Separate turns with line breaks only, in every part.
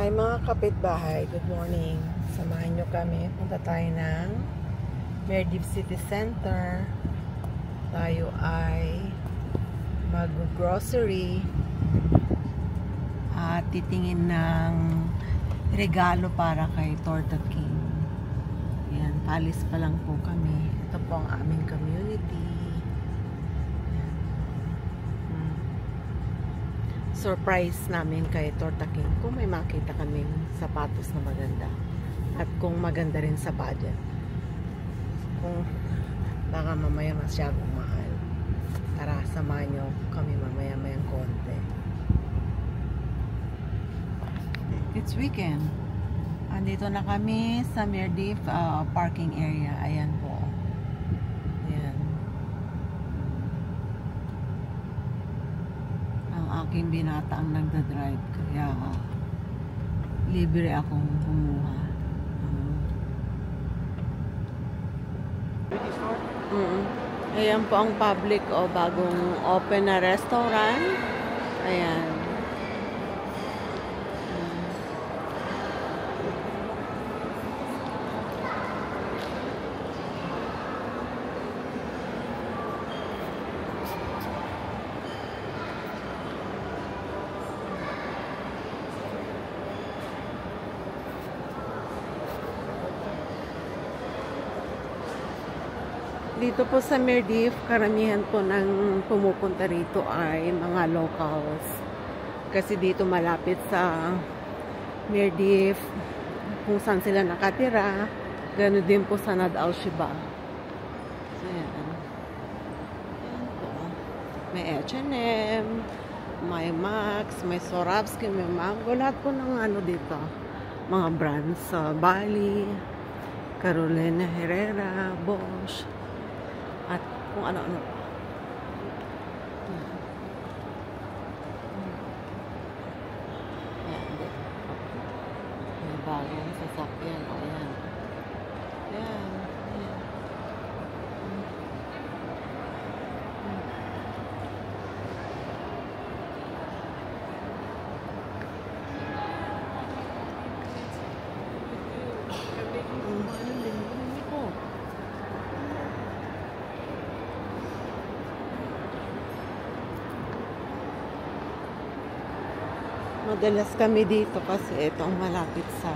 Hi mga kapitbahay, good morning. Samahan nyo kami. Punta tayo ng Maldives City Center. Tayo ay mag-grocery at titingin ng regalo para kay Torta King. Yan, palis pa lang po kami. Ito po ang aming community. Surprise namin kay Torta King kung may makita kaming sapatos na maganda at kung maganda rin sa budget, kung baka mamaya masyadong mahal. Tara, samahan nyo kami mamaya-mayang konti. It's weekend. Andito na kami sa Maldives parking area. Ayan po. Aking binata ang nagdadrive, kaya libre akong kumuha. Ayan po ang public o bagong open na restaurant. Ayan. Dito po sa Maldives, karamihan po ng pumupunta rito ay mga locals. Kasi dito malapit sa Maldives, kung saan sila nakatira, gano'n din po sa Nad Al Sheba. So, yan. Yan po. May H&M, may Max, may Swarovski, may Mango. Lahat po ng ano dito. Mga brands sa Bali, Carolina Herrera, Bosch, at kung ano-ano. Ayan. May bagong sasakyan. Ayan. Ayan. Ayan. Madalas kami dito kasi itong malapit sa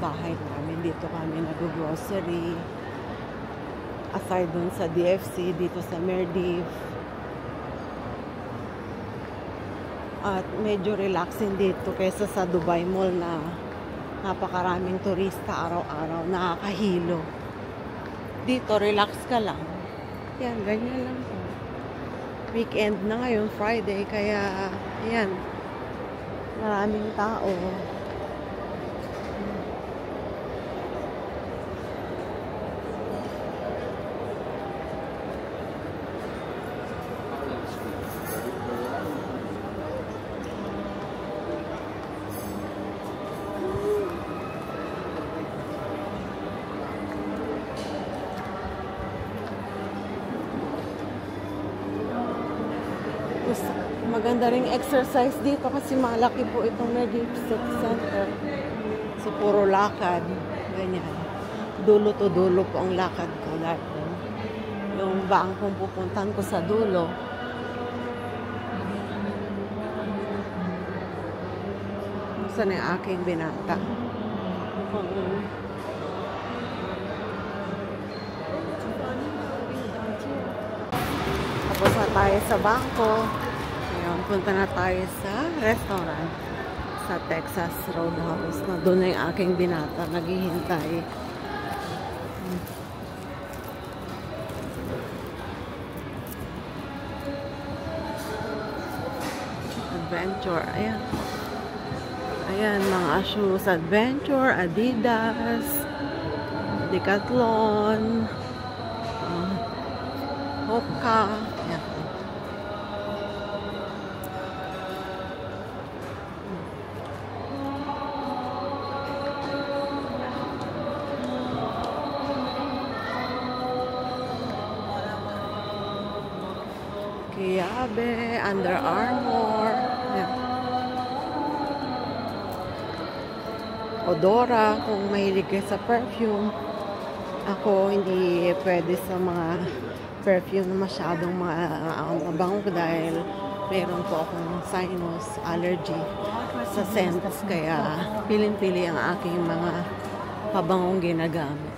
bahay namin. Dito kami nag-grocery. Aside dun sa DFC, dito sa Maldives. At medyo relaxing dito kaysa sa Dubai Mall na napakaraming turista araw-araw. Nakakahilo. Dito, relax ka lang. Yan, ganyan lang po. Weekend na ngayon, Friday, kaya yan. Maraming tao. Maganda ring exercise dito kasi malaki po itong Maldives City Center. So, puro lakad. Ganyan. Dulo to dulo po ang lakad ko. Yung bangkong pupuntan ko sa dulo. Saan yung aking binata? Tapos na tayo sa bangko. Punta na tayo sa restaurant sa Texas Roadhouse na doon na yung aking binata naghihintay. Adventure, ayan. Ayan, mga shoes. Adventure, Adidas, Decathlon, Hoka, ayan. Kiabe, Under Armour. Ayan. odora, kung mahilig kayo sa perfume. Ako, hindi pwede sa mga perfume na masyadong mabango dahil meron po akong sinus allergy sa scents. Kaya piling-pili ang aking mga pabangong ginagamit.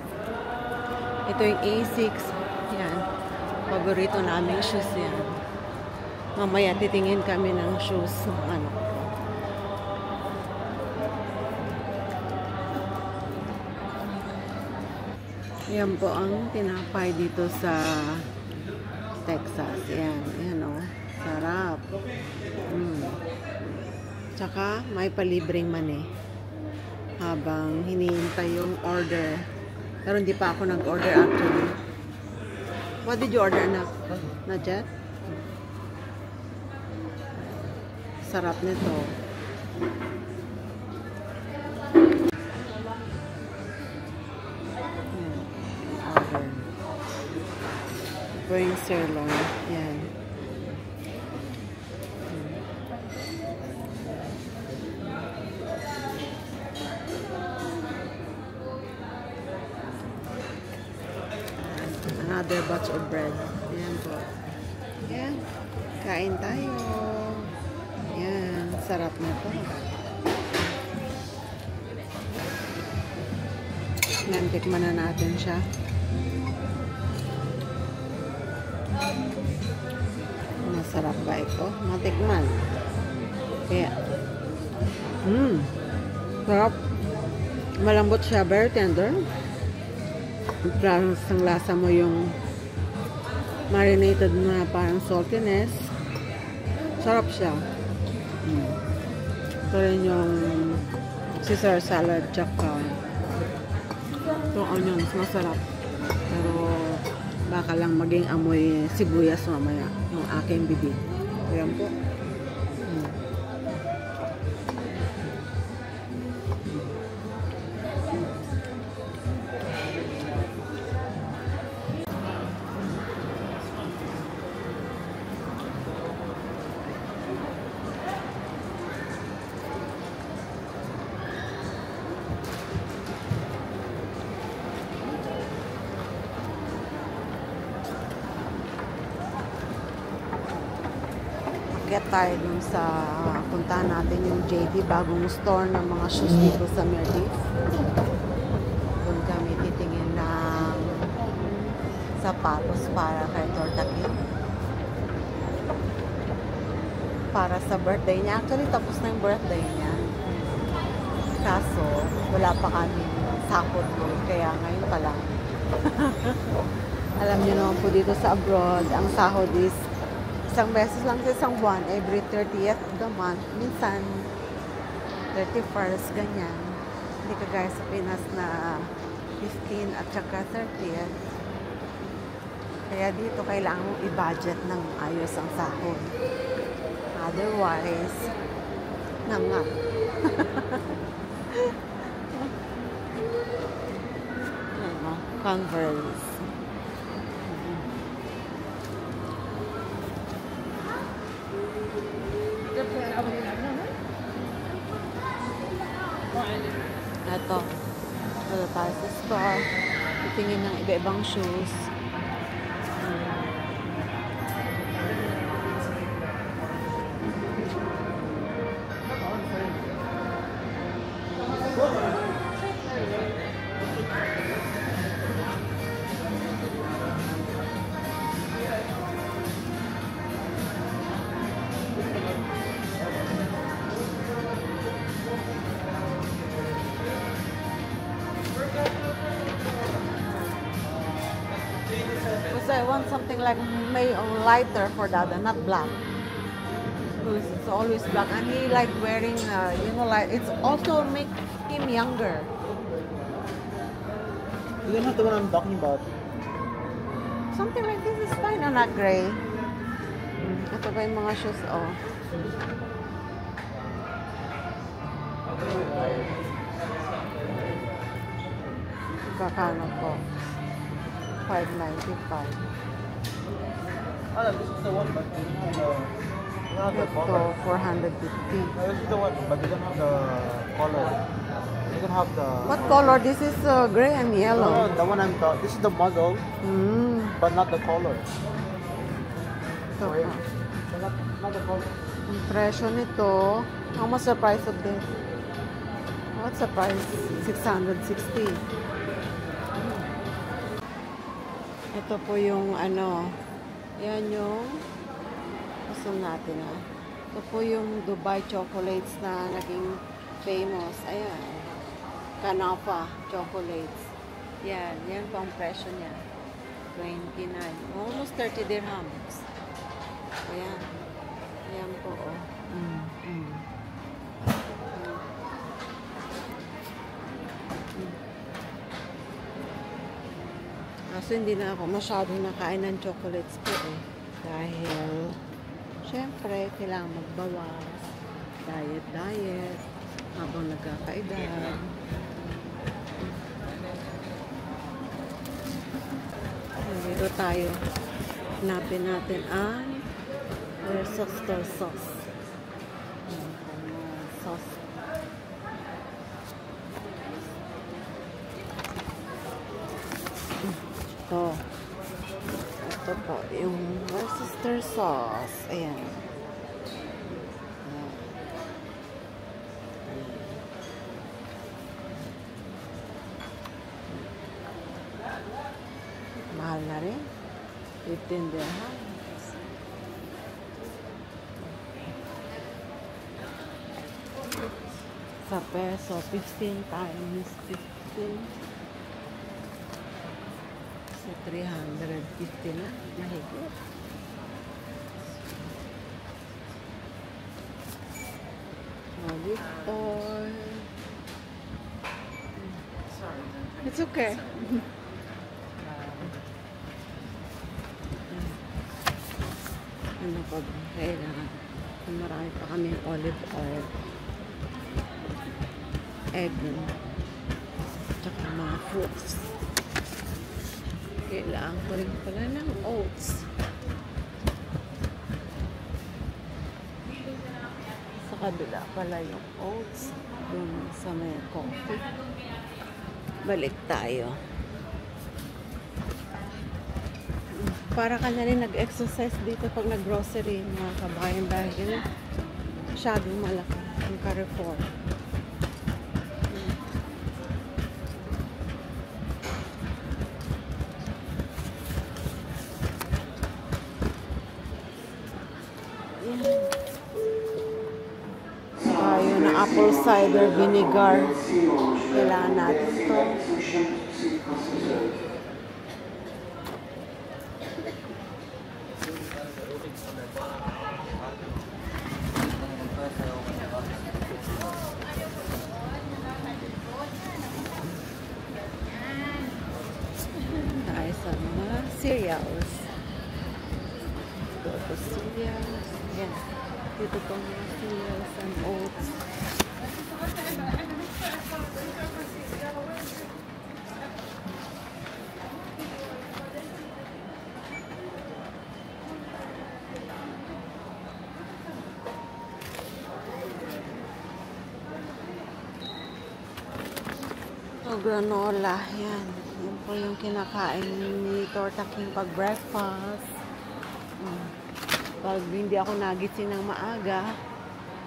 Ito yung A6. Yan. Paborito naming shoes yan. Mamaya titingin kami ng shoes ng ano. Yan po ang tinapay dito sa Texas. Yan. Yan o. Sarap. Tsaka may palibreng mani. Habang hinihintay yung order. Pero hindi pa ako nag-order actually. What did you order, anak? Not yet? Sarap nito. Ito yung sirloin. Yan. Another batch of bread. Yan po. Yan. Kain tayo. Yan. Sarap na to. Yan. Tikman na natin siya. Masarap ba ito? Matikman. Kaya. Sarap. Malambot siya. Very tender. Parang ang lasa mo yung marinated na parang saltiness. Sarap siya. Ito rin yung Caesar salad tsaka itong onions. Masarap. Pero baka lang maging amoy sibuyas mamaya yung aking bibig. Ayan po. Get tayo dun sa puntahan natin yung JD, bagong store ng mga shoes dito sa Meredith. Doon kami titingin ng sapatos para kay Tortaki. Para sa birthday niya. Actually, tapos na yung birthday niya. Kaso, wala pa kami sahod doon. Kaya ngayon pa lang. Alam niyo naman po dito sa abroad, ang sahod is isang beses lang sa isang buwan, every 30th of the month. Minsan, 31st, ganyan. Hindi kagaya sa Pinas na 15 at saka 30th. Kaya dito, kailangan mong i-budget ng ayos ang sahod. Otherwise, nga. Converse. Ito. Ito tayo sa store. Titingin ng iba-ibang shoes. I want something like lighter for Dada, not black. It's always black, and he like wearing, like it's also make him younger.
You don't have the one I'm talking about.
Something like this is fine, not gray. Ito ba yung mga shoes? Oh. Kakano po. 595.
Oh, this is the one, but you don't have the
Ito, 450.
This is the one, but you don't have the color. You can have the...
What color? This is gray and
No,
yellow.
the one I'm talking... This is the model, but not the color.
Ito
Wait.
pa.
Not the color.
Ang presyo nito, how much the price of this? What's the price? 660. Ito po yung ano, yan yung gusto natin Ito po yung Dubai chocolates na naging famous. Ayan. Kanafa chocolates. Yan po ang presyo niya. 29. Almost 30 dirhams. Ayan. Ayan po, Kaso hindi na ako masyadong nakain ng chocolates po Dahil, syempre, kailangan magbawas. Diet. Habang nagkakaedad. Dito tayo. Hanapin natin ang Worcester sauce. Sauce. Ito po, yung Worcester sauce. Ayan. Mahal na rin. 15 dirhams. Sa peso, 15 times 15. So, 350 na. Mahigit. Olive oil. It's okay. Ano pa ba? Kailangan. Marami pa kami olive oil. Egg. Tsaka mga fruits. Kailangan ko rin pala ng oats. Sa kabila pala yung oats. Dun sa may coffee. Balik tayo. Para ka na rin nag-exercise dito pag nag-grocery mga kabayan dahil masyadong malaki ang Carrefour. Tayo na apple cider vinegar. Kailangan natin ito. Tayo sa mga cereals. Ito cereals. Yan. Dito po mga cereals and oats. Granola, yan. Yan po yung kinakain ni Torta King pag breakfast. Pag hindi ako nagising ng maaga,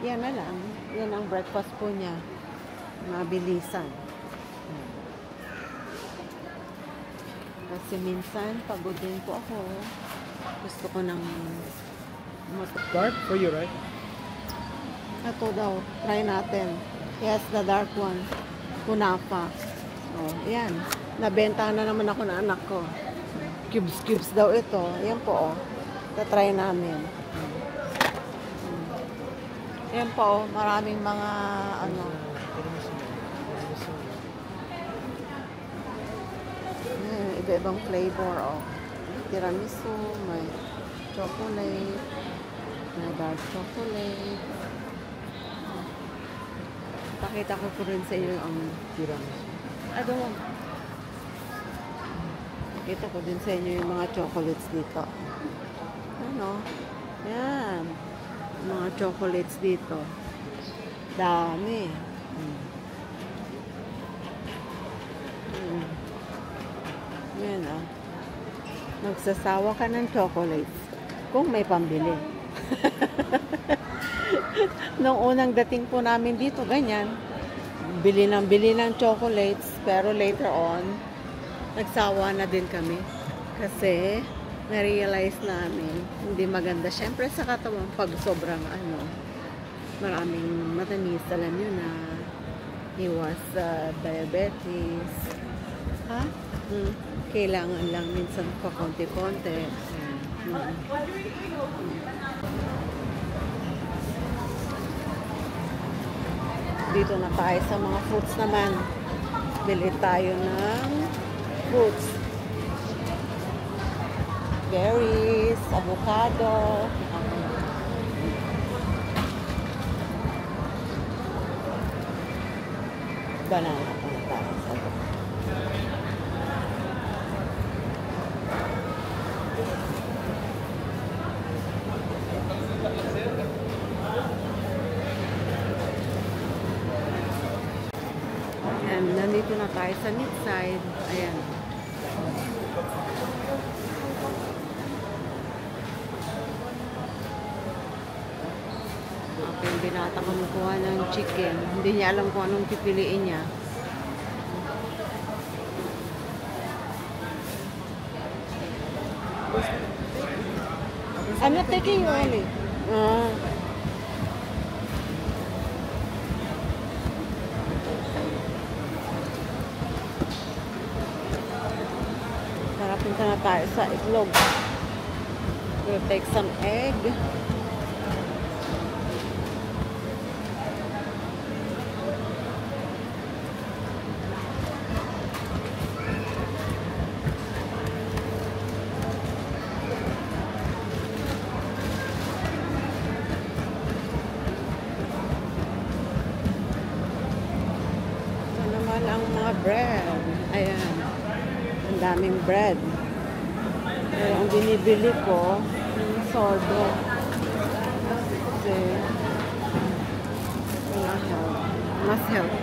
yan na lang. Yan ang breakfast po niya. Mabilisan. Kasi minsan, pagod din po ako. Gusto ko ng
Dark for you, right?
ito daw. Try natin. Yes, the dark one. Kunafa. Oh, yan. Nabenta na naman ako ng anak ko. Cubes daw ito. Yan po, tatry namin. Yan po, maraming mga iba-ibang flavor, tiramisu, may chocolate, may dark chocolate. Pakita ko po rin sa inyo ang tiramisu. Pakita ko din sa inyo yung mga chocolates dito. Ano? Yan. Mga chocolates dito. Dami. Magsasawa ka ng chocolates kung may pambili. Nung unang dating po namin dito, ganyan. Bili ng chocolates, pero later on, nagsawa na din kami. Kasi, na-realize namin, hindi maganda. Siyempre sa katawan, pag sobrang maraming matamis. Alam nyo na, he was diabetes. Ha? Kailangan lang minsan pa konti-konti. Dito na tayo sa mga fruits naman. Bili tayo ng fruits. Berries, avocado. Banana pa na tayo sa nandito na tayo sa meat side. Ayan. Okay, yung binata kumukuha ng chicken. Hindi niya alam kung anong pipiliin niya. I'm not taking you only. Punta na tayo sa itlog. We'll take some egg. Ito naman ang mga bread. Ayan. Ang daming bread. Pero ang binibili ko, yung sourdo. Kasi, wala health. Mas health.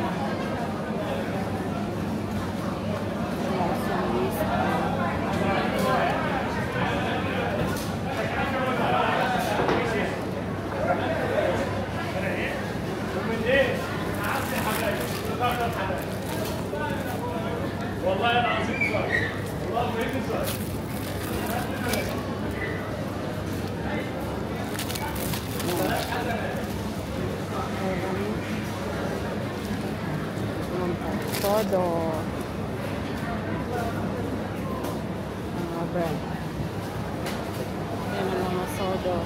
والله العظيم والله ما ينفع
todo bread. Yan ang mga sodo.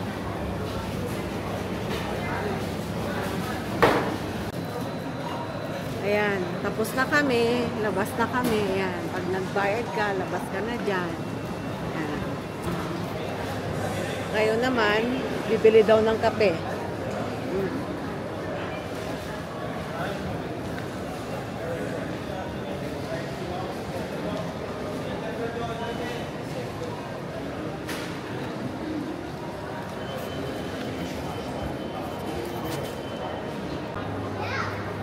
Ayan, tapos na kami, labas na kami. Ayan, pag nagbayad ka, labas ka na dyan. Ayan. Ngayon naman, bibili daw ng kape.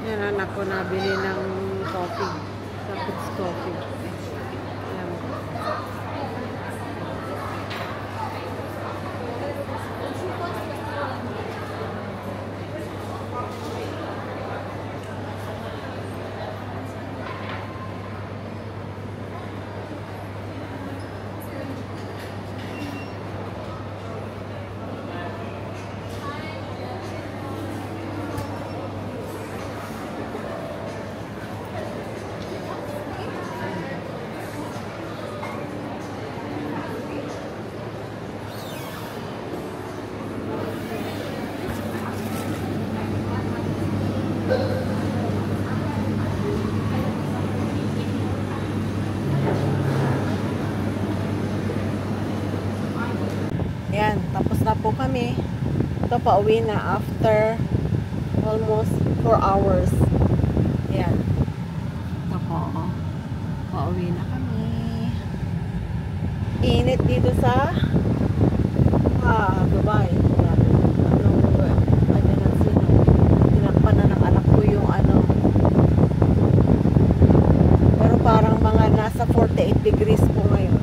Yan, anak ko nabili ng coffee. Starbucks coffee. Ayan. Ayan, tapos na po kami. Ito, pauwi na after almost 4 hours. Ayan. Ito po. Pauwi na kami. Init dito sa Dubai. Ayan. Tinakpan na ng anak ko yung pero parang mga nasa 48 degrees po ngayon.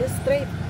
straight.